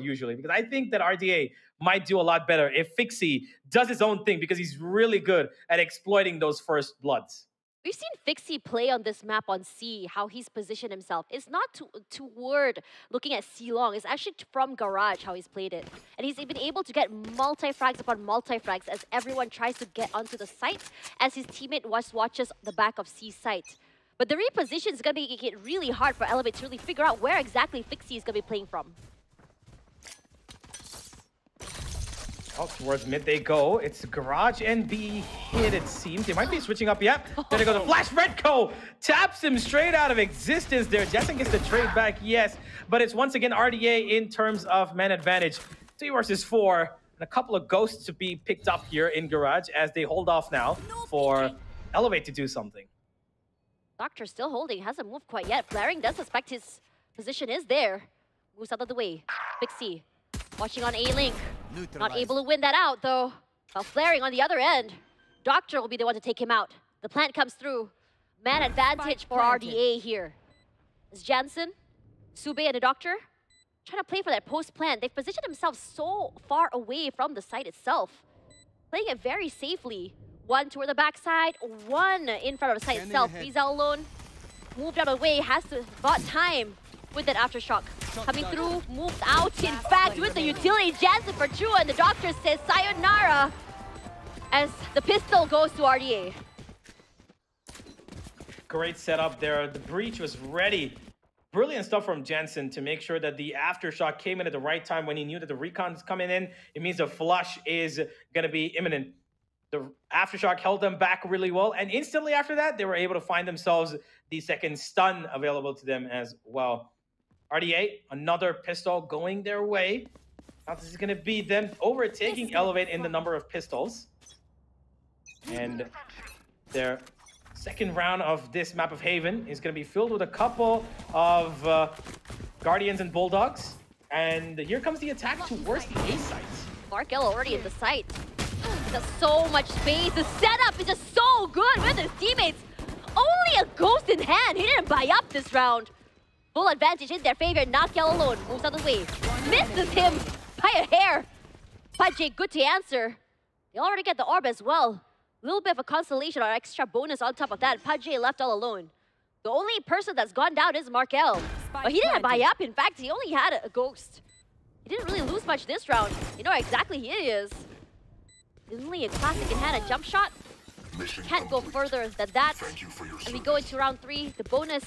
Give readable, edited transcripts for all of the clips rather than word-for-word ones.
usually, because I think that RDA might do a lot better if Fixie does his own thing, because he's really good at exploiting those first bloods. We've seen Fixie play on this map on C, how he's positioned himself. It's not toward looking at C long, it's actually from Garage how he's played it. And he's been able to get multi-frags upon multi-frags as everyone tries to get onto the site, as his teammate watches the back of C site. But the reposition is going to make it really hard for Elevate to really figure out where exactly Fixie is going to be playing from. Oh, towards mid they go. It's Garage and B hit, it seems. They might be switching up. Yep. There they go. The flash. Redco taps him straight out of existence there. Jensen gets the trade back, yes. But it's once again RDA in terms of man advantage. 3 versus 4. And a couple of ghosts to be picked up here in Garage as they hold off now for Elevate to do something. Doctor still holding. Hasn't moved quite yet. Flaring does suspect his position is there. Moves out of the way. Fixie watching on A-Link. Not able to win that out, though. While Flaring on the other end. Doctor will be the one to take him out. The plant comes through. Man advantage for RDA here. It's Jansen, Sube, and the Doctor trying to play for that post-plant. They've positioned themselves so far away from the site itself. Playing it very safely. One toward the backside, one in front of the site itself. Reze alone. Moved out of the way, has to bought time with that aftershock. Coming through, moved out, in fact, with the utility. Jansen for True, and the Doctor says sayonara as the pistol goes to RDA. Great setup there. The breach was ready. Brilliant stuff from Jansen to make sure that the aftershock came in at the right time when he knew that the recon's coming in. It means the flush is going to be imminent. The aftershock held them back really well, and instantly after that, they were able to find themselves the second stun available to them as well. RDA, another pistol going their way. Now this is going to be them overtaking Elevate in the number of pistols. And their second round of this map of Haven is going to be filled with a couple of Guardians and Bulldogs. And here comes the attack towards the A site. Markel already in the site. There's so much space. The setup is just so good with his teammates. Only a ghost in hand. He didn't buy up this round. Full advantage in their favor. Nakyal alone moves out of the way. Misses him by a hair. Pudgy, good to answer. They already get the orb as well. A little bit of a consolation or extra bonus on top of that. Pudgy left all alone. The only person that's gone down is Markel. But he didn't buy up. In fact, he only had a ghost. He didn't really lose much this round. You know exactly who he is. Only a classic in hand, a jump shot. Can't go further than that. And we go into round 3. The bonus.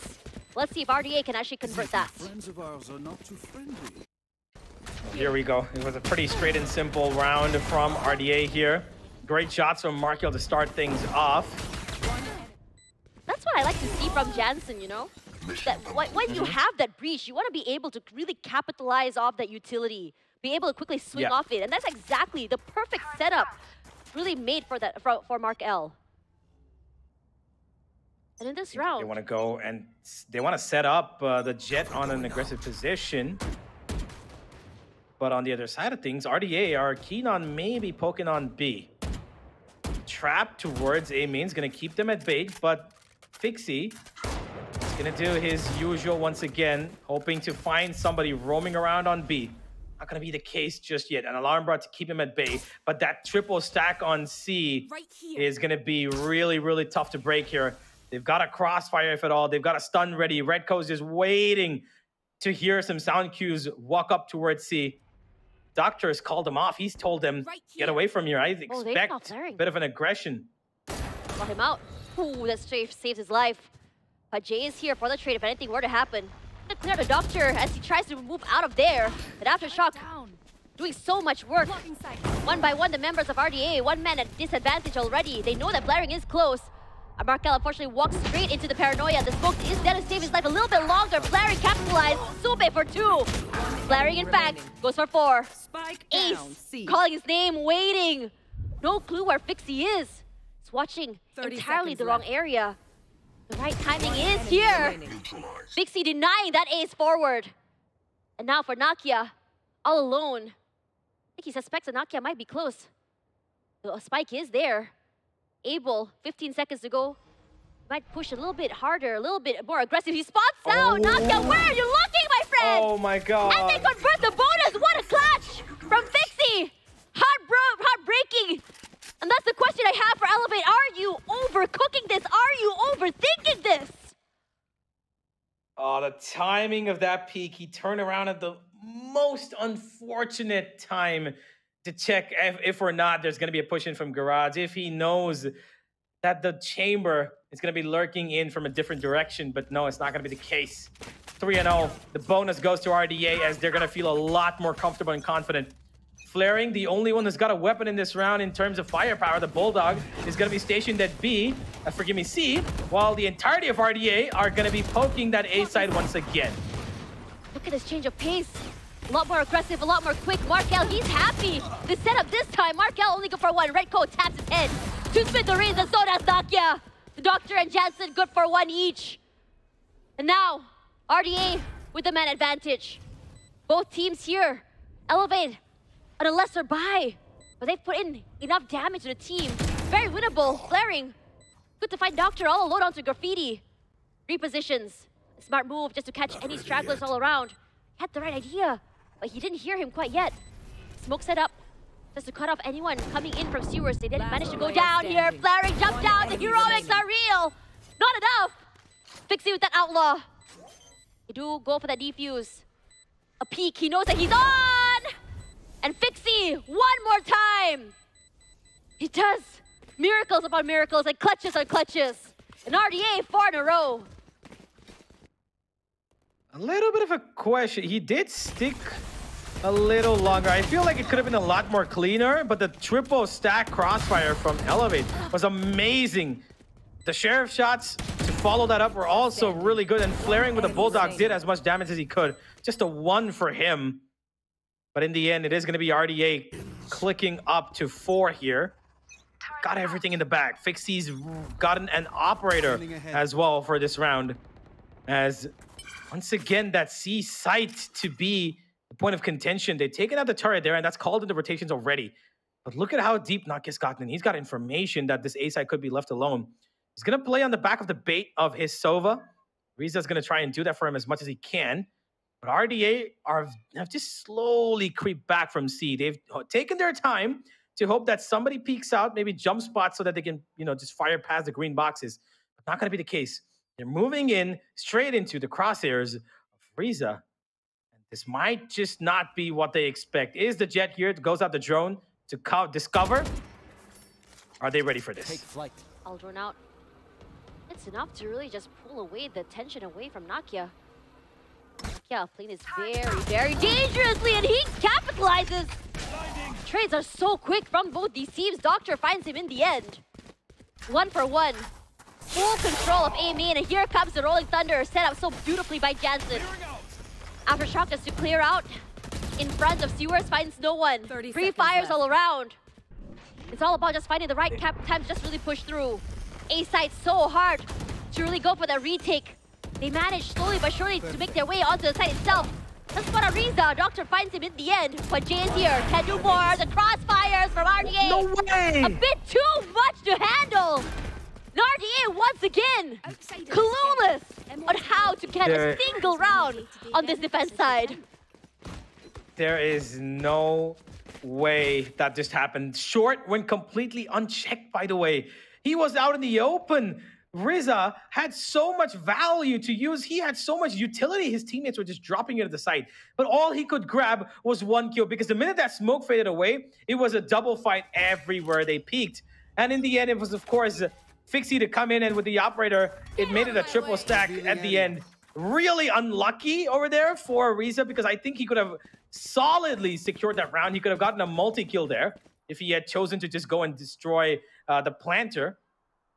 Let's see if RDA can actually convert that. Friends of ours are not too friendly. Here we go. It was a pretty straight and simple round from RDA here. Great shots from Markel to start things off. That's what I like to see from Jansen, you know? That when you have that breach, you want to be able to really capitalize off that utility. Be able to quickly swing off it. And that's exactly the perfect setup really made for that for Markel. And in this round, they want to go and they want to set up the Jet on an aggressive position. But on the other side of things, RDA are keen on maybe poking on B. Trap towards A main is going to keep them at bait, but Fixie is going to do his usual once again, hoping to find somebody roaming around on B. Not going to be the case just yet. An alarm brought to keep him at bay, but that triple stack on C is going to be really, really tough to break here. They've got a crossfire, if at all. They've got a stun ready. Redco's just waiting to hear some sound cues walk up towards C. Doctor has called him off. He's told them, get away from here. I expect a bit of an aggression. Got him out. Ooh, that strafe saves his life. But Jay is here for the trade if anything were to happen. To clear the Doctor as he tries to move out of there. But Aftershock doing so much work. One by one, the members of RDA, one man at disadvantage already. They know that Flaring is close. Markel unfortunately walks straight into the paranoia. The smoke is there to save his life a little bit longer. Flaring capitalized. Sube for 2. Flaring, in fact, goes for 4. Ace calling his name, waiting. No clue where Fixie is. He's watching entirely the wrong area. The right timing is here. Fixie denying that ace forward. And now for Nakia, all alone. I think he suspects that Nakia might be close. The spike is there. Able, 15 seconds to go. Might push a little bit harder, a little bit more aggressive. He spots out. Nakia, where are you looking, my friend? Oh my god. And they convert the bonus. What a timing of that peak, he turned around at the most unfortunate time to check if or not there's going to be a push in from Garage. If he knows that the chamber is going to be lurking in from a different direction, but no, it's not going to be the case. 3-0. The bonus goes to RDA as they're going to feel a lot more comfortable and confident. Flaring, the only one that's got a weapon in this round in terms of firepower, the Bulldog, is going to be stationed at B, forgive me, C, while the entirety of RDA are going to be poking that A side once again. Look at this change of pace. A lot more aggressive, a lot more quick. Markel, he's happy. The setup this time, Markel only good for one. Red Coat taps his head. Two smithereens and so does Nakia. The Doctor and Jansen good for one each. And now, RDA with the man advantage. Both teams here elevate on a lesser buy, but they've put in enough damage to the team. Very winnable. Flaring. Good to find Doctor all alone onto Graffiti. Repositions. A smart move just to catch any stragglers all around. He had the right idea, but he didn't hear him quite yet. Smoke set up just to cut off anyone coming in from sewers. They didn't manage to go down here. Flaring jumped down. The heroics are real. Not enough. Fixie with that outlaw. They do go for that defuse. A peek. He knows that he's on. And Fixie one more time. He does miracles upon miracles and clutches on clutches. And RDA 4 in a row. A little bit of a question. He did stick a little longer. I feel like it could have been a lot more cleaner, but the triple stack crossfire from Elevate was amazing. The Sheriff shots to follow that up were also really good, and Flaring with the Bulldog did as much damage as he could. Just a 1 for him. But in the end, it is going to be RDA clicking up to 4 here. Got everything in the bag. Fixie's gotten an operator as well for this round. As once again, that C site to be the point of contention. They've taken out the turret there, and that's called into rotations already. But look at how deep Nakia's gotten. He's got information that this A site could be left alone. He's going to play on the back of the bait of his Sova. Riza's going to try and do that for him as much as he can. But RDA have just slowly creeped back from C. They've taken their time to hope that somebody peeks out, maybe jump spots so that they can, just fire past the green boxes. But not going to be the case. They're moving in straight into the crosshairs of Riza. And this might just not be what they expect. Is the jet here? It goes out the drone to discover. Are they ready for this? Take flight. All drawn out. It's enough to really just pull away the tension away from Nakia. Nakia playing this very, very dangerously, and he capitalizes. Trades are so quick from both these teams. Doctor finds him in the end. 1 for 1. Full control of A main, and here comes the Rolling Thunder, set up so beautifully by Jansen. Aftershock is to clear out in front of sewers, finds no one. Free fires all around. It's all about just finding the right time to just really push through. A side so hard to really go for the retake. They manage slowly but surely to make their way onto the site itself. Let's spot on Riza. Doctor finds him in the end. But Jay is here. Can do more. The crossfires from RDA. No way! A bit too much to handle. And RDA once again clueless on how to get a single round on this defense side. There is no way that just happened. Short went completely unchecked, by the way. He was out in the open. Riza had so much value to use. He had so much utility. His teammates were just dropping it at the site. But all he could grab was 1 kill, because the minute that smoke faded away, it was a double fight everywhere they peaked. And in the end, it was, of course, Fixie to come in, and with the operator, it made it a triple stack at the end. Really unlucky over there for Riza, because I think he could have solidly secured that round. He could have gotten a multi-kill there if he had chosen to just go and destroy the planter.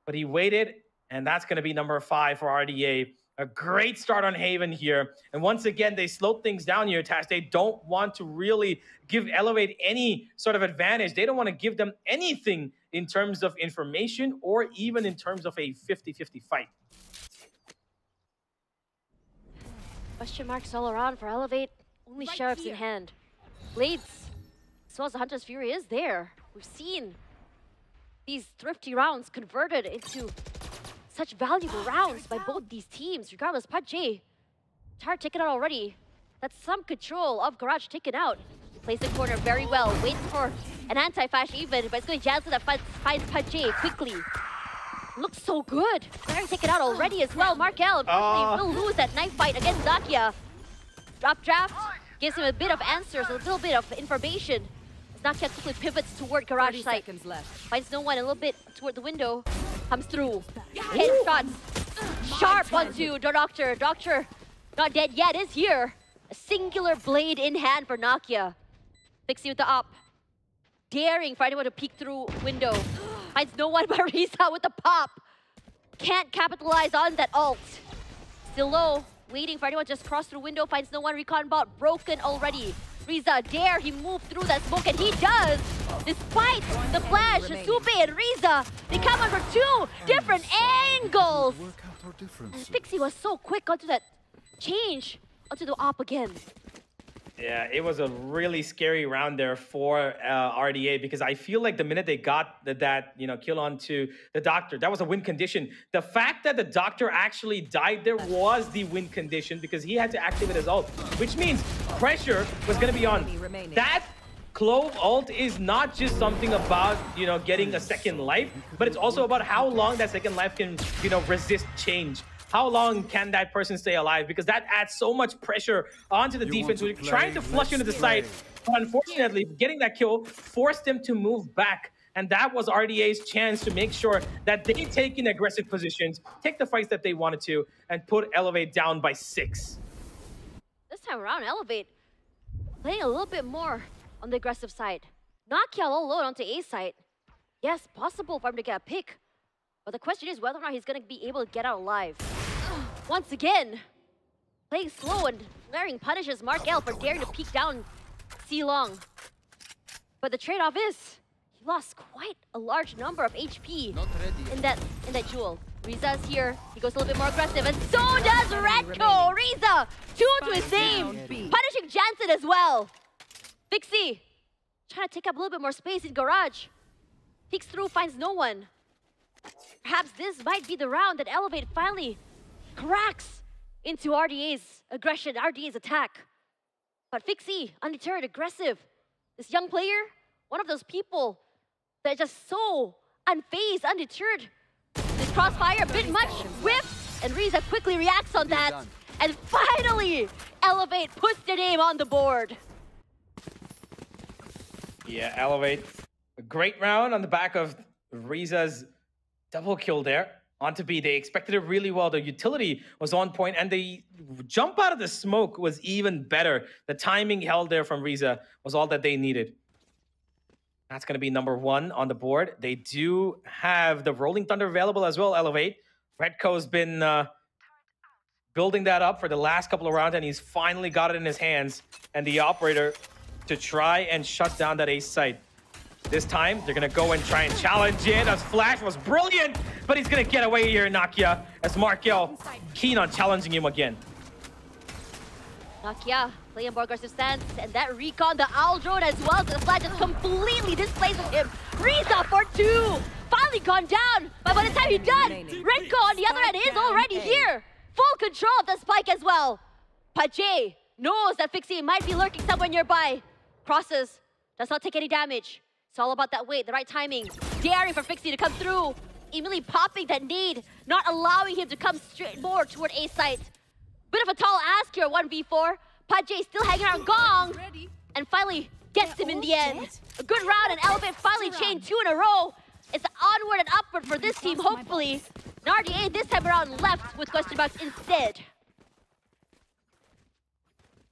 But he waited, and that's going to be number 5 for RDA. A great start on Haven here. And once again, they slowed things down here, Tash. They don't want to really give Elevate any sort of advantage. They don't want to give them anything in terms of information or even in terms of a 50-50 fight. Question marks all around for Elevate. Only right Sheriffs here in hand. Blades, as well as the Hunter's Fury, is there. We've seen these thrifty rounds converted into such valuable rounds by both these teams. Regardless, Pudgy, Tar taken out already. That's some control of Garage taken out. He plays the corner very well, waits for an anti-flash even, but it's going to Jansen that finds Pudgy quickly. Looks so good. Very taken out already as well. Markel will lose that knife fight against Nakia. Drop draft gives him a bit of answers, a little bit of information. As Nakia quickly pivots toward garage site. Finds no one, a little bit toward the window. Comes through. Hit shots. Sharp onto the Doctor. Doctor, not dead yet, is here. A singular blade in hand for Nakia. Fixie with the up. Daring for anyone to peek through window. Finds no one but Risa with the pop. Can't capitalize on that ult. Still low. Waiting for anyone to just cross through window. Finds no one. Recon bot broken already. Risa, dare he move through that smoke, and he does! Despite the flash, Supe and Risa, they come on for two different angles! And Fixie was so quick onto that change, onto the op again. Yeah, it was a really scary round there for RDA, because I feel like the minute they got that kill onto the Doctor, that was a win condition. The fact that the Doctor actually died there was the win condition, because he had to activate his ult, which means pressure was going to be on. That Clove ult is not just something about getting a second life, but it's also about how long that second life can resist change. How long can that person stay alive? Because that adds so much pressure onto the defense. We're trying to flush into the side. But unfortunately, getting that kill forced them to move back. And that was RDA's chance to make sure that they take in aggressive positions, take the fights that they wanted to, and put Elevate down by 6. This time around, Elevate playing a little bit more on the aggressive side. Nakia all alone onto A side. Yes, possible for him to get a pick. But the question is whether or not he's going to be able to get out alive. Once again, playing slow and glaring punishes Markel for daring to peek down C-Long. But the trade-off is he lost quite a large number of HP in that duel. Riza's here. He goes a little bit more aggressive, and so does Redco. Riza, 2 to his name, punishing Jansen as well. Fixie trying to take up a little bit more space in garage. Peeks through, finds no one. Perhaps this might be the round that Elevate finally cracks into RDA's aggression, RDA's attack. But Fixie, undeterred, aggressive. This young player, one of those people that is just so unfazed, undeterred. This crossfire, a bit much, whiff, and Riza quickly reacts on that. And finally, Elevate puts their name on the board. Yeah, Elevate, a great round on the back of Riza's double kill there. Onto B, they expected it really well. The utility was on point, and the jump out of the smoke was even better. The timing held there from Riza was all that they needed. That's going to be number 1 on the board. They do have the Rolling Thunder available as well, Elevate. Redco's been building that up for the last couple of rounds, and he's finally got it in his hands. And the operator to try and shut down that ace site. This time, they're going to go and try and challenge it, as Flash was brilliant, but he's going to get away here, Nakia, as Markel keen on challenging him again. Nakia playing more aggressive stance, and that recon, the Owl drone as well, so the Flash just completely displaces him. Riza for 2, finally gone down, but by the time he's done, Redco on the other end is already here. Full control of the spike as well. Pajay knows that Fixie might be lurking somewhere nearby. Crosses, does not take any damage. It's all about that weight, the right timing. Daring for Fixie to come through. Immediately popping that nade, not allowing him to come straight more toward A site. Bit of a tall ask here, 1v4. Pajay still hanging around Gong. And finally gets him in the end. A good round, and Elevate finally chained 2 in a row. It's onward and upward for this team, hopefully. And RDA this time around left with question marks instead.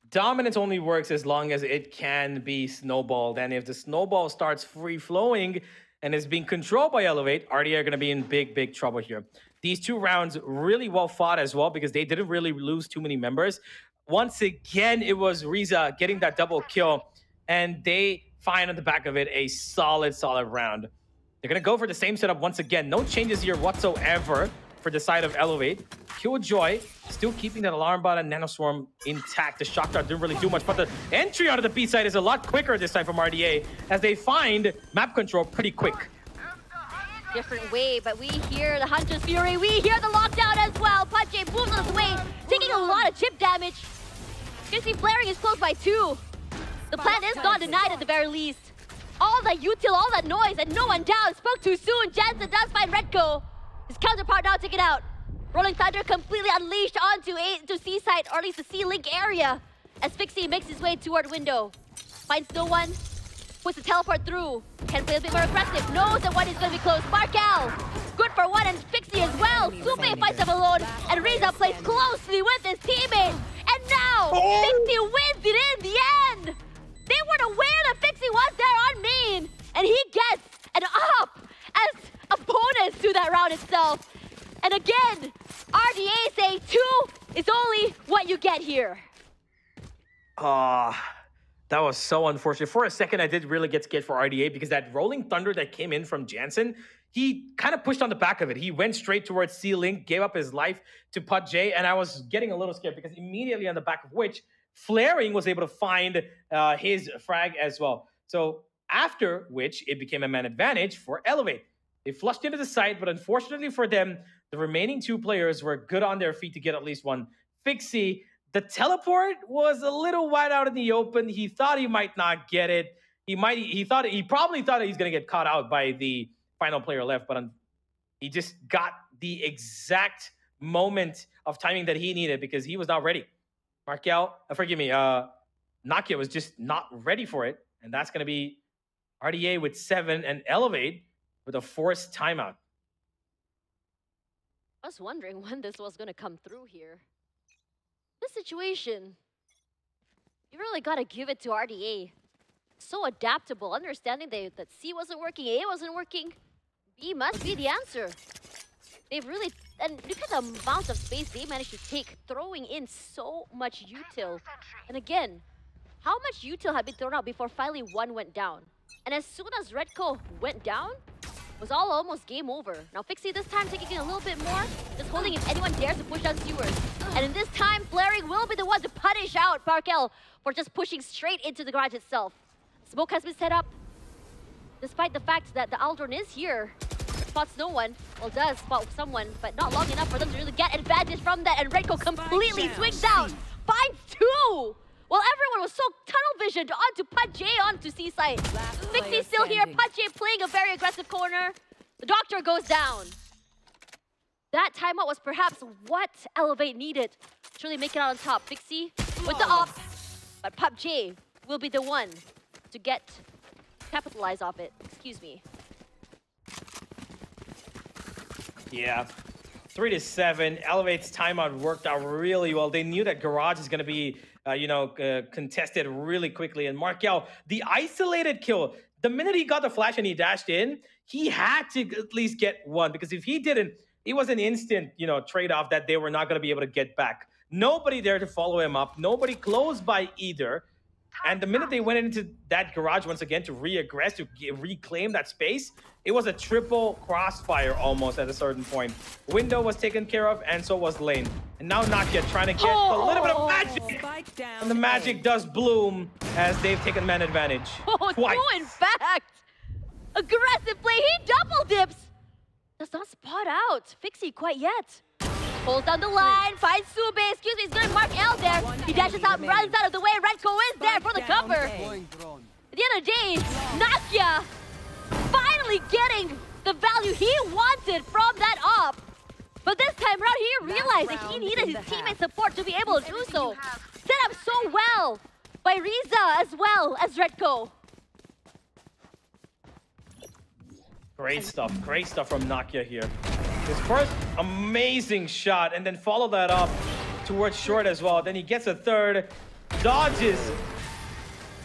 Dominance only works as long as it can be snowballed. And if the snowball starts free-flowing and is being controlled by Elevate, RDA are going to be in big, big trouble here. These 2 rounds really well fought as well, because they didn't really lose too many members. Once again, it was Riza getting that double kill, and they find on the back of it a solid, solid round. They're going to go for the same setup once again. No changes here whatsoever for the side of Elevate. Killjoy still keeping that alarm bot and nanoswarm intact. The shock dart didn't really do much, but the entry onto the B side is a lot quicker this time from RDA, as they find map control pretty quick. Different way, but we hear the Hunter's Fury. We hear the lockdown as well. Pajay moves on his way, taking a lot of chip damage. You see flaring is close by 2. The plan is not denied at the very least. All that util, all that noise, and no one down. Spoke too soon. Jansen does find Redco. His counterpart now taken out. Rolling Thunder completely unleashed onto Seaside, or at least the C-Link area. As Fixie makes his way toward window. Finds no one. Puts the teleport through. Can play a bit more aggressive. Knows that one is going to be close. Markel, good for one, and Fixie as well. Sume fights him alone, and Reza plays closely with his teammate. And now, Fixie wins it in the end. They weren't aware that Fixie was there on main, and he gets an up as a bonus to that round itself. And again, RDA saying 2 is only what you get here. That was so unfortunate. For a second, I did really get scared for RDA because that Rolling Thunder that came in from Jansen, he kind of pushed on the back of it. He went straight towards C-Link, gave up his life to PUTJ, and I was getting a little scared because immediately on the back of which, Flaring was able to find his frag as well. So after which, it became a man advantage for Elevate. They flushed into the site, but unfortunately for them, the remaining 2 players were good on their feet to get at least one. Fixie, the teleport was a little wide out in the open. He thought he might not get it. He probably thought he's going to get caught out by the final player left, but he just got the exact moment of timing that he needed because he was not ready. Nakia was just not ready for it, and that's going to be RDA with 7 and Elevate with a forced timeout. I was wondering when this was going to come through here. This situation, you really got to give it to RDA. So adaptable, understanding that C wasn't working, A wasn't working. B must be the answer. They've really, and look at the amount of space they managed to take, throwing in so much util. And again, how much util had been thrown out before finally one went down? And as soon as Redco went down, it was all almost game over. Now Fixie this time taking it a little bit more, just holding if anyone dares to push down Sewers. And in this time, Flaring will be the one to punish out Parkel for just pushing straight into the garage itself. Smoke has been set up, despite the fact that the Aldron is here. Spots no one, well does spot someone, but not long enough for them to really get advantage from that, and Redco completely swings out, finds 2! While everyone was so tunnel visioned onto PUTJ onto Seaside. Fixie still here, PUTJ playing a very aggressive corner. The Doctor goes down. That timeout was perhaps what Elevate needed to really make it out on top. Fixie with the op, but PUTJ will be the one to capitalize off it. Excuse me. Yeah. 3-7. Elevate's timeout worked out really well. They knew that Garage is going to be, contested really quickly. And Markel, the isolated kill, the minute he got the flash and he dashed in, he had to at least get one. Because if he didn't, it was an instant, trade-off that they were not going to be able to get back. Nobody there to follow him up. Nobody close by either. And the minute they went into that garage once again to re-aggress, to reclaim that space, it was a triple crossfire almost at a certain point. Window was taken care of, and so was lane. And now Nakia trying to get a little bit of magic. And the magic does bloom as they've taken man advantage. Twice. No, in fact. Aggressive play, he double dips. Does not spot out Fixie quite yet. Pulls down the line, finds Sube, excuse me, he's gonna mark L there. He dashes out and runs out of the way. Redco is there for the cover. At the end of the day, Nakia finally getting the value he wanted from that op. But this time around, he realized that he needed his teammate support to be able to do so. Set up so well by Riza as well as Redco. Great stuff from Nakia here. His first amazing shot, and then follow that up towards short as well. Then he gets a third, dodges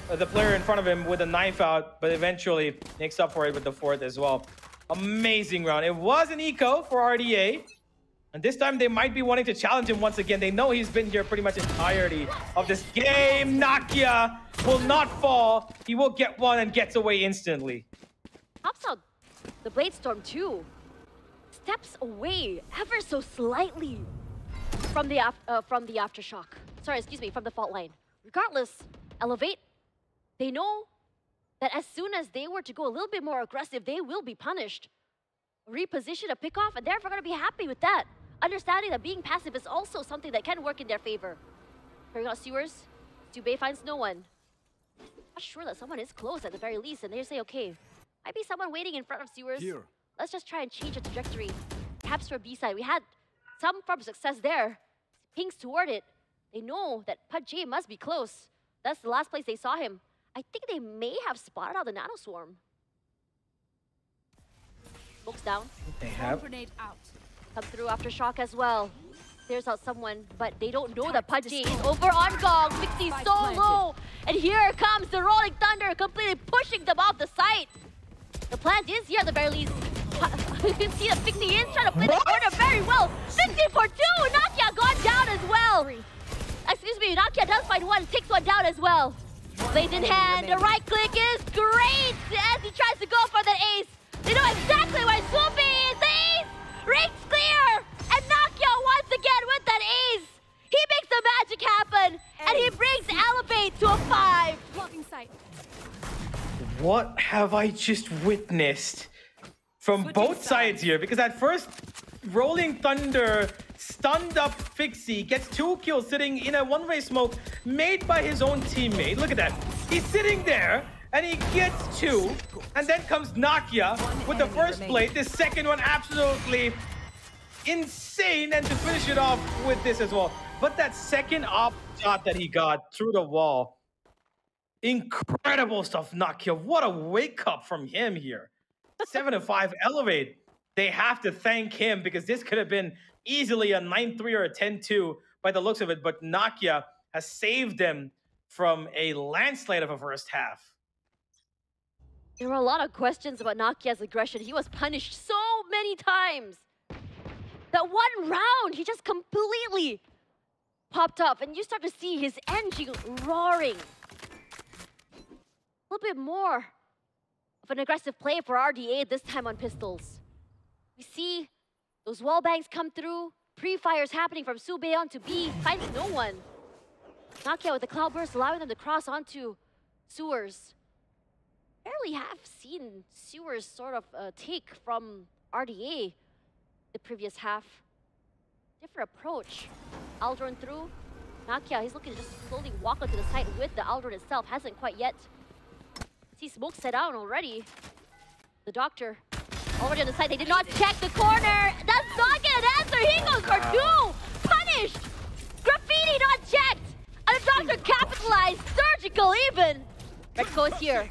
the player in front of him with a knife out, but eventually makes up for it with the fourth as well. Amazing round. It was an eco for RDA, and this time they might be wanting to challenge him once again. They know he's been here pretty much entirety of this game. Nakia will not fall. He will get one and gets away instantly. Pops out the Blade Storm too. Steps away ever so slightly from the aftershock. Sorry, excuse me, from the fault line. Regardless, Elevate, they know that as soon as they were to go a little bit more aggressive, they will be punished. Reposition a pickoff, and they're going to be happy with that. Understanding that being passive is also something that can work in their favor. Carrying out Sewers, Dubé finds no one. Not sure that someone is close at the very least, and they say, okay, might be someone waiting in front of Sewers. Here. Let's just try and change the trajectory. caps for B side. We had some form of success there. Pings toward it. They know that Pudgy must be close. That's the last place they saw him. I think they may have spotted out the Nano Swarm. Smoke's down. They have. Come through Aftershock as well. Clears out someone, but they don't know that Pudgy is over on Gong. Pixie's so low. And here comes the Rolling Thunder, completely pushing them off the site. The plant is here at the very least. You can see that Pixie is trying to play the corner very well. 50 for 2! Nakia gone down as well. Excuse me, Nakia does find one, takes one down as well. Blades in hand, the right click is great as he tries to go for the ace. They know exactly where Swoopy is. The ace! Rings clear! And Nakia once again with that ace. He makes the magic happen, and he brings Elevate to a 5. Blocking sight. What have I just witnessed from both sides here? Because at first, Rolling Thunder stunned up Fixie, gets 2 kills sitting in a one-way smoke made by his own teammate. Look at that. He's sitting there, and he gets 2. And then comes Nakia with the first blade. The second one absolutely insane. And to finish it off with this as well. But that second op shot that he got through the wall, incredible stuff, Nakia. What a wake up from him here. 7-5 Elevate. They have to thank him because this could have been easily a 9-3 or a 10-2 by the looks of it. But Nakia has saved them from a landslide of a first half. There were a lot of questions about Nakia's aggression. He was punished so many times. That one round, he just completely popped up, and you start to see his engine roaring. A little bit more of an aggressive play for RDA this time on pistols. We see those wall bangs come through, pre-fires happening from Sube onto B, finding no one. Nakia with the cloudburst allowing them to cross onto sewers. Barely have seen sewers sort of take from RDA the previous half. Different approach. Aldron through. Nakia, he's looking to just slowly walk onto the site with the Aldron itself. Hasn't quite yet. See smoke set out already. The doctor already on the site. They did not check the corner. That's not get an answer. He goes for 2. Punished. Graffiti not checked. And the doctor capitalized. Surgical even. Redco is here.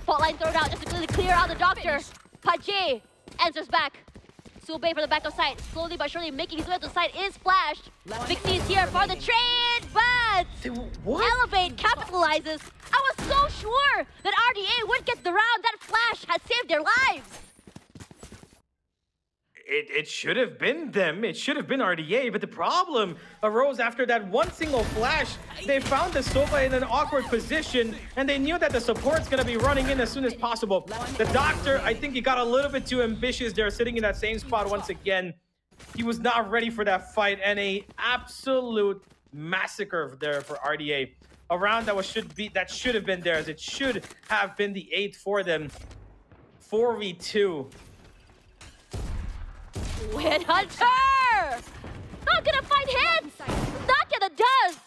Fault line thrown out just to clear out the doctor. Pudgy answers back. Sube for the back of site, slowly but surely making his way to the site, is flashed. Vixie is here for the trade, but Elevate capitalizes. I was so sure that RDA would get the round. That flash had saved their lives. It should have been them. It should have been RDA, but the problem arose after that one single flash. They found the Sova in an awkward position, and they knew that the support's going to be running in as soon as possible. The doctor, I think he got a little bit too ambitious there, sitting in that same spot once again. He was not ready for that fight, and a absolute massacre there for RDA. A round that should have been theirs. It should have been the 8th for them. 4v2. Win Hunter! Not gonna find hits! Not gonna does!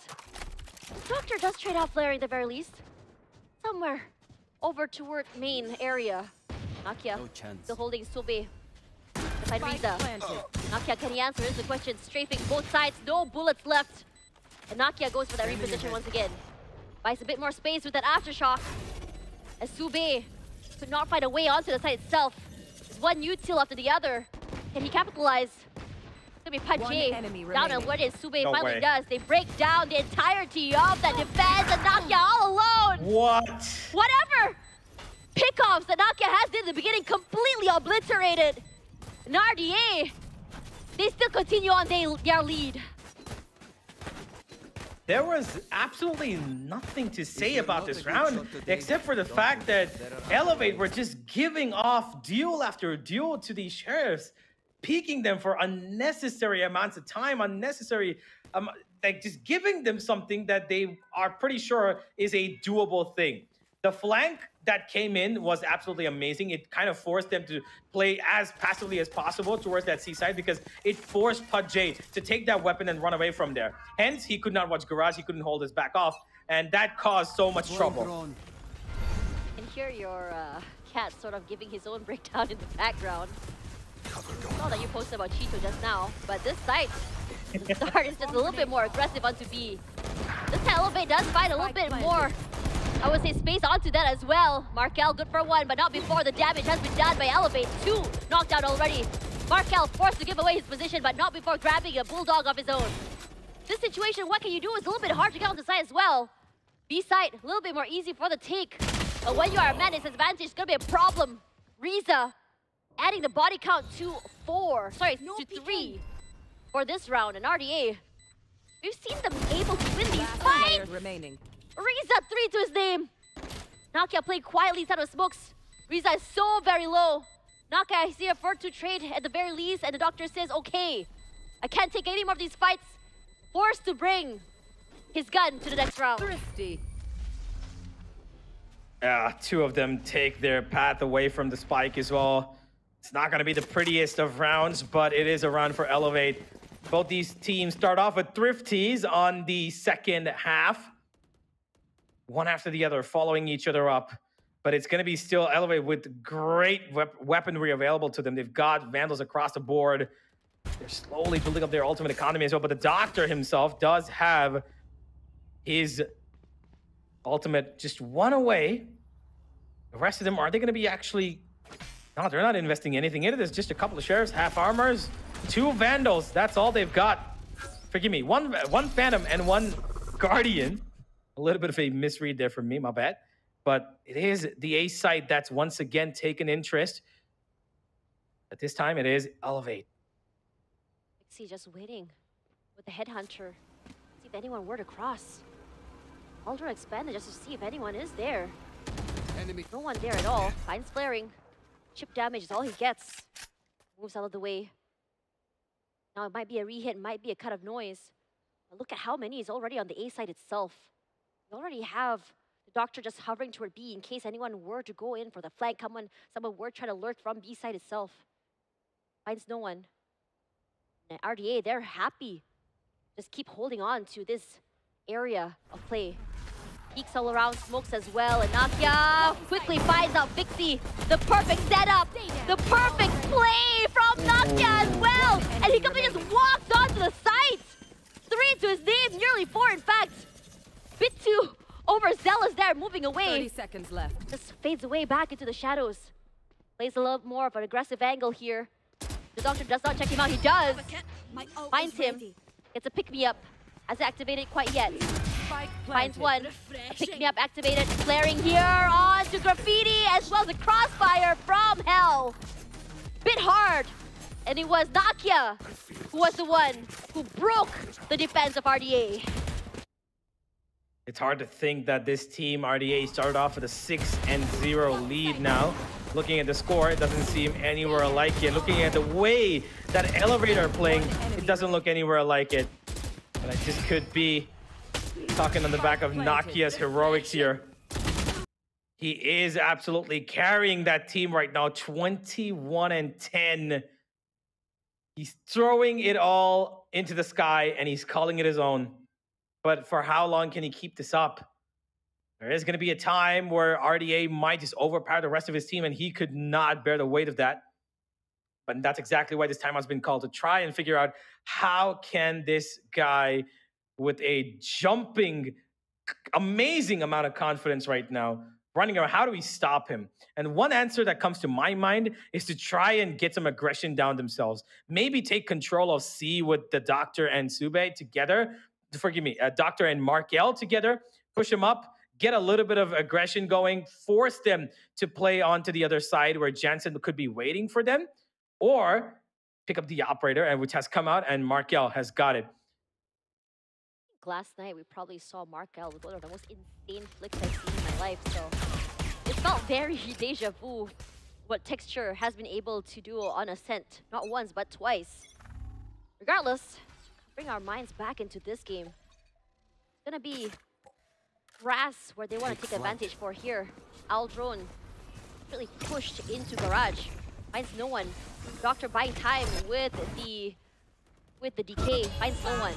Doctor does trade out flaring at the very least. Somewhere over toward main area. Nakia still holding Sube. Find Riza. Nakia, can he answer? Is the question. Strafing both sides, no bullets left. And Nakia goes for that reposition once again. Buys a bit more space with that aftershock. As Sube could not find a way onto the site itself. There's one util after the other. Can he capitalize? It's gonna be Pudgy down on what is Sube finally does. They break down the entirety of that defense and Nakia all alone. What? Whatever pickoffs that Nakia has did in the beginning completely obliterated. And RDA, they still continue on their lead. There was absolutely nothing to say about this round, except for the fact that Elevate were just giving off duel after duel to these sheriffs, peaking them for unnecessary amounts of time, like just giving them something that they are pretty sure is a doable thing. The flank that came in was absolutely amazing. It kind of forced them to play as passively as possible towards that seaside because it forced Pudgy to take that weapon and run away from there. Hence, he could not watch Garage, he couldn't hold his back off, and that caused so much trouble. And here your cat sort of giving his own breakdown in the background. I saw that you posted about Cheeto just now, but this site, the start is just a little bit more aggressive onto B. This time Elevate does find a little bit more, I would say, space onto that as well. Markel good for one, but not before the damage has been done by Elevate. 2 knocked out already. Markel forced to give away his position, but not before grabbing a Bulldog of his own. This situation, what can you do? It's a little bit hard to get on the side as well. B side, a little bit more easy for the take. But when you are a man, disadvantage, it's gonna be a problem. Reza adding the body count to 3 for this round. And RDA, we've seen them able to win these fights. Remaining. Reza 3 to his name. Nakia playing quietly inside of smokes. Reza is so very low. Nakia, I see a to trade at the very least, and the doctor says, okay, I can't take any more of these fights. Forced to bring his gun to the next round. Thrifty. Yeah, 2 of them take their path away from the spike as well. It's not going to be the prettiest of rounds, but it is a round for Elevate. Both these teams start off with Thrifties on the second half. One after the other, following each other up. But it's going to be still Elevate with great weaponry available to them. They've got Vandals across the board. They're slowly building up their ultimate economy as well. But the Doctor himself does have his ultimate just 1 away. The rest of them, are they going to be actually... No, they're not investing anything in it. There's just a couple of sheriffs, half armors, 2 Vandals. That's all they've got. Forgive me, one Phantom and 1 Guardian. A little bit of a misread there from me, my bad. But it is the A site that's once again taken interest. At this time, it is Elevate. See, just waiting with the headhunter. See if anyone were to cross. Ultra expanded just to see if anyone is there. Enemy. No one there at all. Finds flaring. Chip damage is all he gets. Moves out of the way. Now it might be a re-hit, might be a cut of noise. But look at how many is already on the A side itself. You already have the Doctor just hovering toward B in case anyone were to go in for the flank. Someone were trying to lurk from B side itself. Finds no one. And RDA, they're happy. Just keep holding on to this area of play. Peeks all around, smokes as well, and Nakia quickly finds out Vixie. The perfect setup, the perfect play from Nakia as well! And he completely just walks onto the site! 3 to his name, nearly 4 in fact. Bit too overzealous there, moving away. 30 seconds left. Just fades away back into the shadows. Plays a little more of an aggressive angle here. The Doctor does not check him out, he does! Finds him, gets a pick-me-up. Hasn't activated quite yet. Finds one. A pick-me-up activated. Flaring here onto Graffiti as well as a crossfire from Hell. Bit hard. And it was Nakia who was the one who broke the defense of RDA. It's hard to think that this team, RDA, started off with a 6-0 lead now. Looking at the score, it doesn't seem anywhere like it. Looking at the way that Elevator are playing, it doesn't look anywhere like it. But it just could be talking on the back of Nakia's heroics here. He is absolutely carrying that team right now, 21-10. He's throwing it all into the sky and he's calling it his own. But for how long can he keep this up? There is going to be a time where RDA might just overpower the rest of his team and he could not bear the weight of that. But that's exactly why this timeout's been called, to try and figure out how can this guy with a jumping, amazing amount of confidence right now, running around, how do we stop him? And one answer that comes to my mind is to try and get some aggression down themselves. Maybe take control of C with the Doctor and Sube together. Forgive me, Doctor and Markel together. Push him up, get a little bit of aggression going, force them to play onto the other side where Jansen could be waiting for them. Or pick up the operator, and which has come out, and Markel has got it. Last night, we probably saw Markel with one of the most insane flicks I've seen in my life, so it felt very deja vu what Texture has been able to do on Ascent, not once, but twice. Regardless, bring our minds back into this game. It's gonna be grass where they want to take advantage for here. Aldrone really pushed into garage, finds no one. Doctor buying time with the DK, finds no one.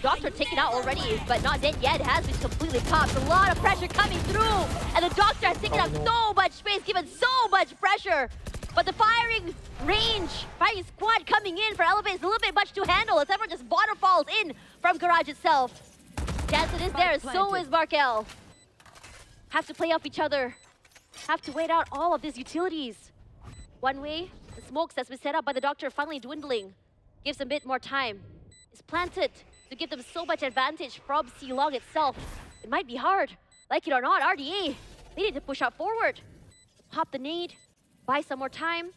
Doctor taken out already, but not dead yet. Has been completely popped. A lot of pressure coming through, and the Doctor has taken up so much space, given so much pressure. But the firing squad coming in for Elevate is a little bit much to handle as everyone just waterfalls in from Garage itself. Jansen is there, so is Markel. Have to play off each other. Have to wait out all of these utilities. One way, the smokes that's been set up by the Doctor finally dwindling. Gives them a bit more time. It's planted to give them so much advantage from C-Long itself. It might be hard. Like it or not, RDA, they need to push out forward. Pop the nade, buy some more time.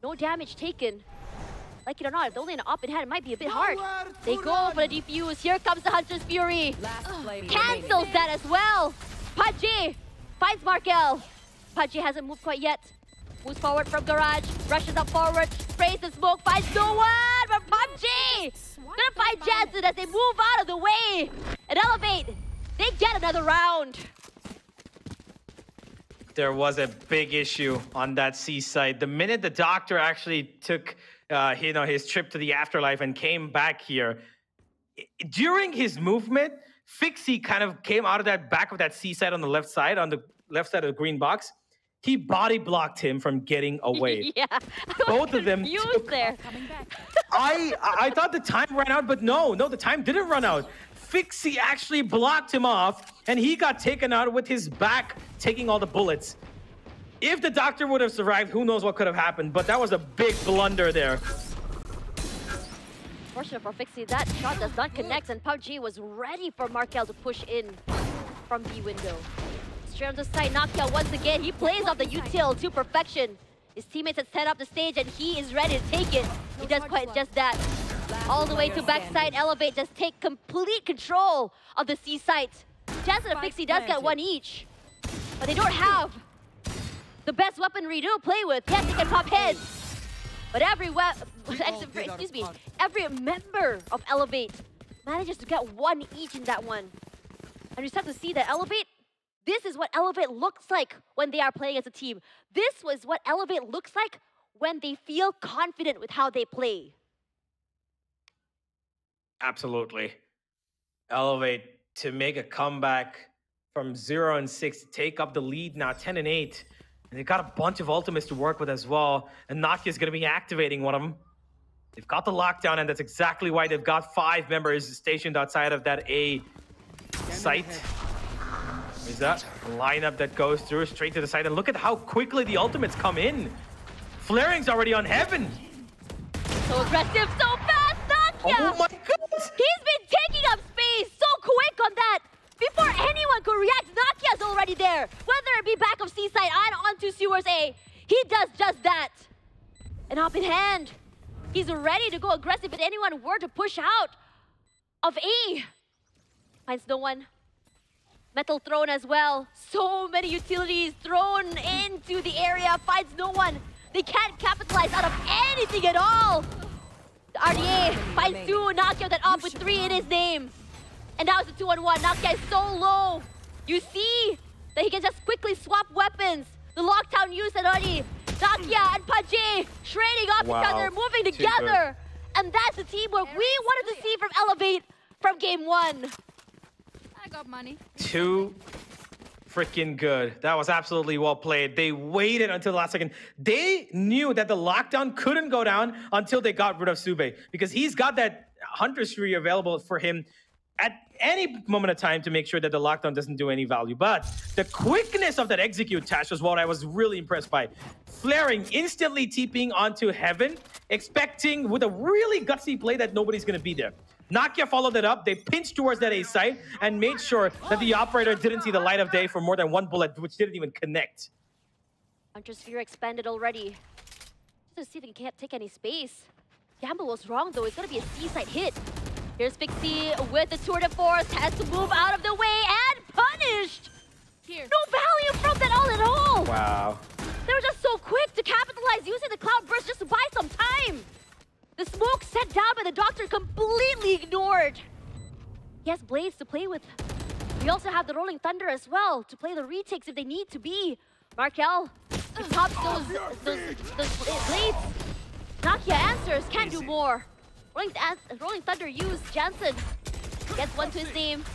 No damage taken. Like it or not, if only an up in hand, it might be a bit hard. They go for the defuse. Here comes the Hunter's Fury. Cancels that as well. Pudgy finds Markel. Pudgy hasn't moved quite yet. Moves forward from Garage, rushes up forward, sprays the smoke, finds no one, but PUBG gonna find Jansen as they move out of the way. And Elevate, they get another round. There was a big issue on that C side. The minute the Doctor actually took his trip to the afterlife and came back here, during his movement, Fixie kind of came out of that back of that C side on the left side of the green box. He body blocked him from getting away. Yeah, both of them took there. I thought the time ran out, but no, the time didn't run out. Fixie actually blocked him off, and he got taken out with his back taking all the bullets. If the Doctor would have survived, who knows what could have happened, but that was a big blunder there. Fortunate for Fixie, that shot does not connect, and PUBG was ready for Markel to push in from the window. Straight on the side, Nakia once again, he plays off the util to perfection. His teammates have set up the stage and he is ready to take it. He does quite just that. All the way to backside, Elevate, just take complete control of the C site. Jansen and Fixie does get one each, but they don't have the best weaponry to play with. Yes, they can pop heads, but every member of Elevate manages to get one each in that one. And we start to see that Elevate, this is what Elevate looks like when they are playing as a team. This was what Elevate looks like when they feel confident with how they play. Absolutely. Elevate to make a comeback from 0-6 to take up the lead now 10-8. And they've got a bunch of ultimates to work with as well. And Nakia's going to be activating one of them. They've got the lockdown, and that's exactly why they've got 5 members stationed outside of that A site. Is that lineup that goes through straight to the side, and look at how quickly the ultimates come in. Flaring's already on Heaven. So aggressive, so fast, Nakia! Oh my goodness! He's been taking up space so quick on that. Before anyone could react, Nakia's already there. Whether it be back of Seaside and onto Sewers A, he does just that. And up in hand, he's ready to go aggressive if anyone were to push out of A. Finds no one. Metal thrown as well. So many utilities thrown into the area. Finds no one. They can't capitalize out of anything at all. The RDA finds 2. Nakia that up with 3 in his name. And now it's a 2-on-1. Nakia is so low. You see that he can just quickly swap weapons. The lockdown used already. Nakia and Pudgy trading off each other, moving together. And that's the teamwork we wanted to see from Elevate from game 1. I got money. Too freaking good. That was absolutely well played. They waited until the last second. They knew that the lockdown couldn't go down until they got rid of Sube, because he's got that Hunter's Fury available for him at any moment of time to make sure that the lockdown doesn't do any value. But the quickness of that execute, Tash, was what I was really impressed by. Flaring, instantly TPing onto Heaven, expecting with a really gutsy play that nobody's going to be there. Nakia followed that up. They pinched towards that A site and made sure that the operator didn't see the light of day for more than 1 bullet, which didn't even connect. Hunter's Fury expanded already. Just to see if he can't take any space. Gamble was wrong though. It's going to be a C-side hit. Here's Fixie with the tour de force. Has to move out of the way and punished. Here. No value from that all at all. Wow. They were just so quick to capitalize using the cloud burst just to buy some time. The smoke set down by the Doctor completely ignored. He has blades to play with. We also have the Rolling Thunder as well to play the retakes if they need to be. Markel, he pops those blades. Nakia answers, can't do more. Rolling Thunder used. Jansen gets 1 to his name.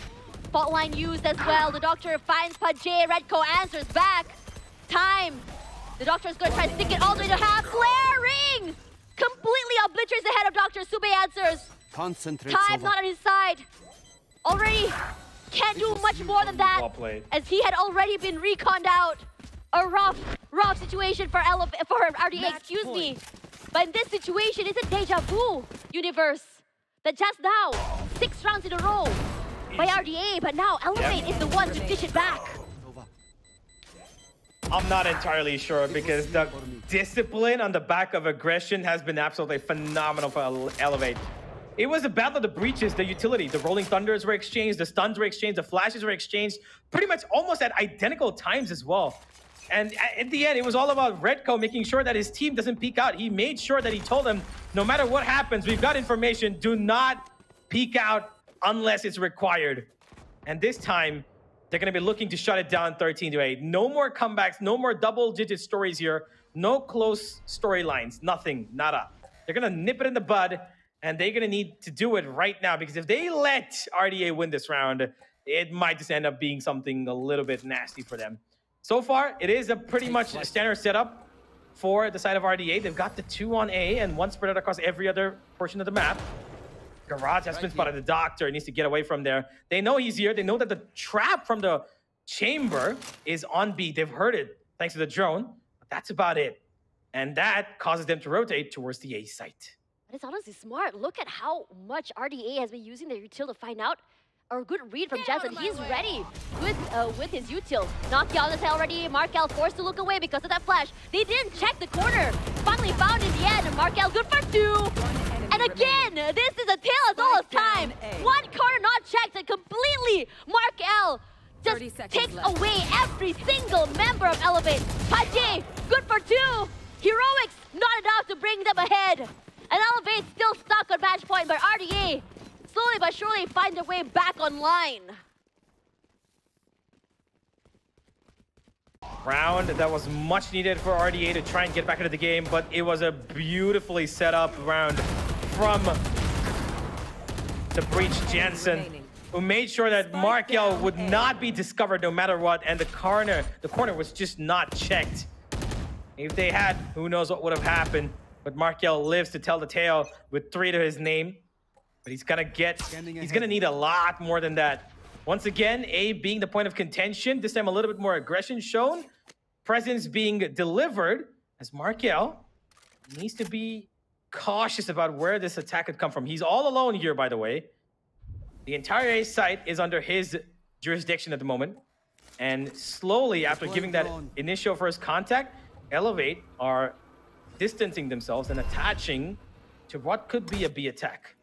Fault line used as well. The Doctor finds Pudgy. Redco answers back. Time The Doctor is going to try to stick it all the way to half. Flaring! Completely obliterates the head of Doctor. Sube answers. Concentrate. Time's not on his side. Already can't do much more than that. Well played. As he had already been reconned out. A rough situation for RDA, excuse me. But in this situation, it's a deja vu universe. That just now, 6 rounds in a row by RDA, but now Elevate is the one to dish it back. I'm not entirely sure because the discipline on the back of aggression has been absolutely phenomenal for Elevate. It was a battle of the breaches, the utility. The Rolling Thunders were exchanged, the stuns were exchanged, the flashes were exchanged, pretty much almost at identical times as well. And at the end, it was all about Redco making sure that his team doesn't peek out. He made sure that he told them, no matter what happens, we've got information, do not peek out unless it's required. And this time, they're going to be looking to shut it down 13-8. No more comebacks, no more double-digit stories here, no close storylines, nothing, nada. They're going to nip it in the bud, and they're going to need to do it right now, because if they let RDA win this round, it might just end up being something a little bit nasty for them. So far, it is a pretty much standard setup for the side of RDA. They've got the 2 on A and 1 spread out across every other portion of the map. Garage has been spotted. The Doctor needs to get away from there. They know he's here. They know that the trap from the chamber is on B. They've heard it thanks to the drone, but that's about it. And that causes them to rotate towards the A site. But it's honestly smart. Look at how much RDA has been using their util to find out. A good read from Jensen. He's ready with his util. Nokia on the side already. Markel forced to look away because of that flash. They didn't check the corner. Finally found in the end. Markel good for 2. And again, this is a tale as old as time. 1 corner not checked and completely Markel just takes away every single member of Elevate. Pache, good for 2. Heroics, not enough to bring them ahead. And Elevate still stuck on match point, but RDA slowly but surely find their way back online. Round that was much needed for RDA to try and get back into the game, but it was a beautifully set up round from the Breach Jensen, who made sure that Markel would not be discovered no matter what, and the corner was just not checked. If they had, who knows what would have happened, but Markel lives to tell the tale with 3 to his name. But he's gonna need a lot more than that. Once again, A being the point of contention, this time a little bit more aggression shown. Presence being delivered, as Markel needs to be cautious about where this attack could come from. He's all alone here, by the way. The entire A site is under his jurisdiction at the moment. And slowly, after giving that initial first contact, Elevate are distancing themselves and attaching to what could be a B attack.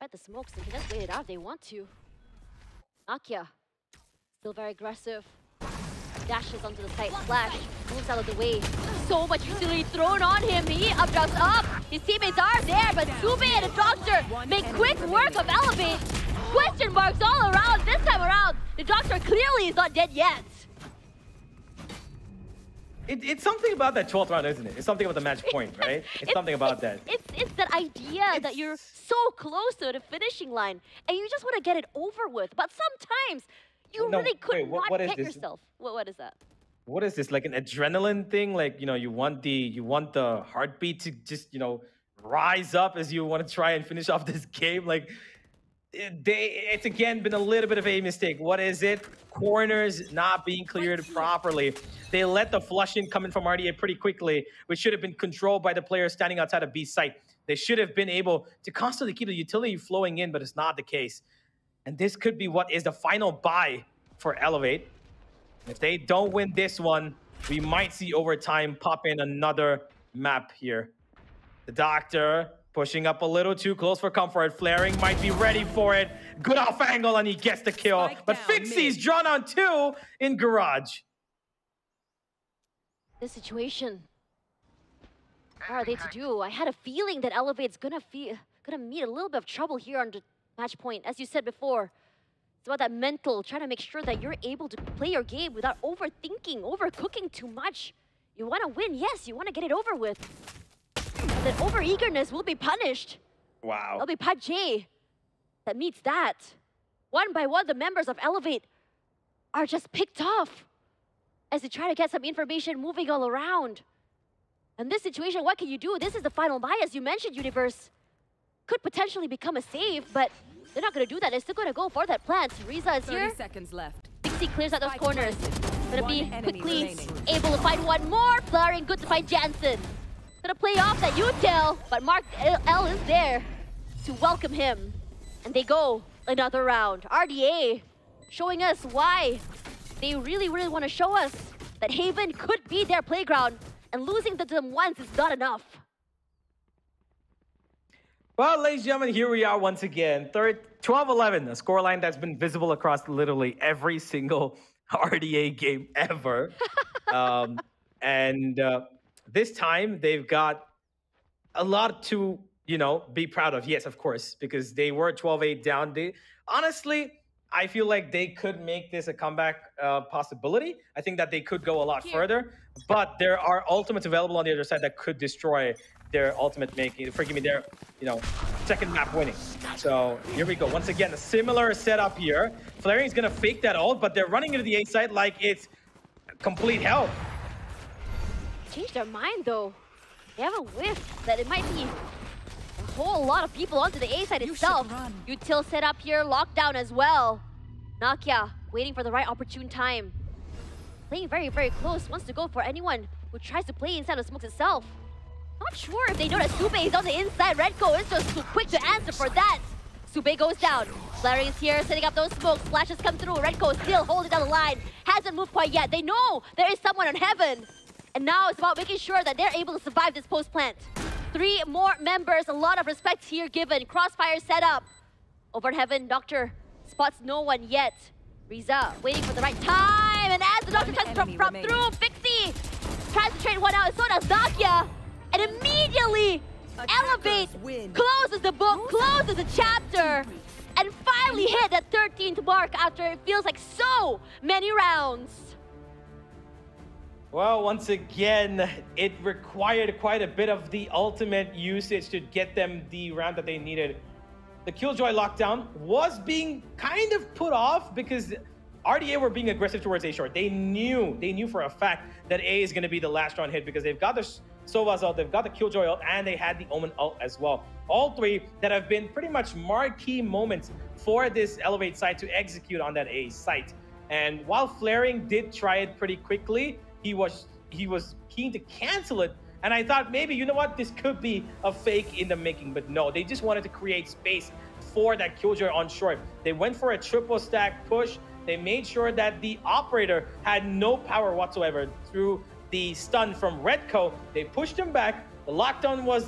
At the smokes, they can just wait it out if they want to. Nokia, still very aggressive. Dashes onto the site, flash, moves out of the way. So much utility thrown on him. He updraws up. His teammates are there, but Sube and the Doctor make quick work of Elevate. Question marks all around. This time around, the Doctor clearly is not dead yet. It's something about that 12th round, isn't it? It's something about the match point, right? It's something about that. It's that idea that you're so close to the finishing line and you just want to get it over with. But sometimes you really could not get yourself. What is that? What is this? Like an adrenaline thing? Like, you know, you want the heartbeat to just, you know, rise up as you want to try and finish off this game. Like, it's again been a little bit of a mistake. What is it? Corners not being cleared properly. They let the flush in come in from RDA pretty quickly, which should have been controlled by the players standing outside of B site. They should have been able to constantly keep the utility flowing in, but it's not the case. And this could be what is the final buy for Elevate. If they don't win this one, we might see overtime pop in another map here. The Doctor pushing up a little too close for comfort. Flaring might be ready for it. Good off angle, and he gets the kill. But Fixie's drawn on 2 in Garage. This situation, what are they to do? I had a feeling that Elevate's gonna meet a little bit of trouble here on the match point. As you said before, it's about that mental, trying to make sure that you're able to play your game without overthinking, overcooking too much. You want to win, yes, you want to get it over with. But that over-eagerness will be punished. Wow. It'll be Pache that meets that. One by one, the members of Elevate are just picked off. as they try to get some information moving all around. In this situation, what can you do? This is the final buy, as you mentioned, Universe. Could potentially become a save, but they're not going to do that. They're still going to go for that plant. Riza is 30 here. seconds left. VCT clears out those corners. Gonna be One enemy quickly remaining. able to find one more. Flaring good to find Jansen. Gonna play off that util, but Mark L is there to welcome him. And they go another round. RDA showing us why they really want to show us that Haven could be their playground, and losing to them once is not enough. Well, ladies and gentlemen, here we are once again. 12-11, a scoreline that's been visible across literally every single RDA game ever. This time, they've got a lot to, be proud of. Yes, of course, because they were 12-8 down. Honestly, I feel like they could make this a comeback possibility. I think that they could go a lot further, but there are ultimates available on the other side that could destroy their ultimate making, forgive me, their, second map winning. So here we go. Once again, a similar setup here. Flaring's gonna fake that ult, but they're running into the A side like it's complete hell. Changed their mind though. They have a whiff that it might be a whole lot of people onto the A side itself. Util set up here, lockdown as well. Nakia waiting for the right opportune time. Playing very close, wants to go for anyone who tries to play inside of smokes itself. Not sure if they know that Sube is on the inside. Redco is just too quick to answer for that. Sube goes down. Flaring is here, setting up those smokes. Flashes come through. Redco is still holding down the line. Hasn't moved quite yet. They know there is someone on Heaven. And now it's about making sure that they're able to survive this post plant. 3 more members, a lot of respect here given. Crossfire set up. Over in Heaven, Doctor spots no one yet. Riza waiting for the right time. And as the Doctor tries to drop through, Fixie tries to trade one out. So does Nakia. And immediately Elevate closes the book, closes the chapter, and finally hit that 13th mark after it feels like so many rounds. Well, once again, it required quite a bit of the ultimate usage to get them the round that they needed. The Killjoy lockdown was being kind of put off because RDA were being aggressive towards A short. They knew for a fact that A is going to be the last round hit because they've got the Sova's ult, they've got the Killjoy ult, and they had the Omen ult as well. All 3 that have been pretty much marquee moments for this Elevate side to execute on that A site. And while Flaring did try it pretty quickly, he was keen to cancel it. And I thought maybe, you know what, this could be a fake in the making, but no, they just wanted to create space for that Killjoy on short. They went for a triple stack push. They made sure that the operator had no power whatsoever through the stun from Redco. They pushed him back. The lockdown was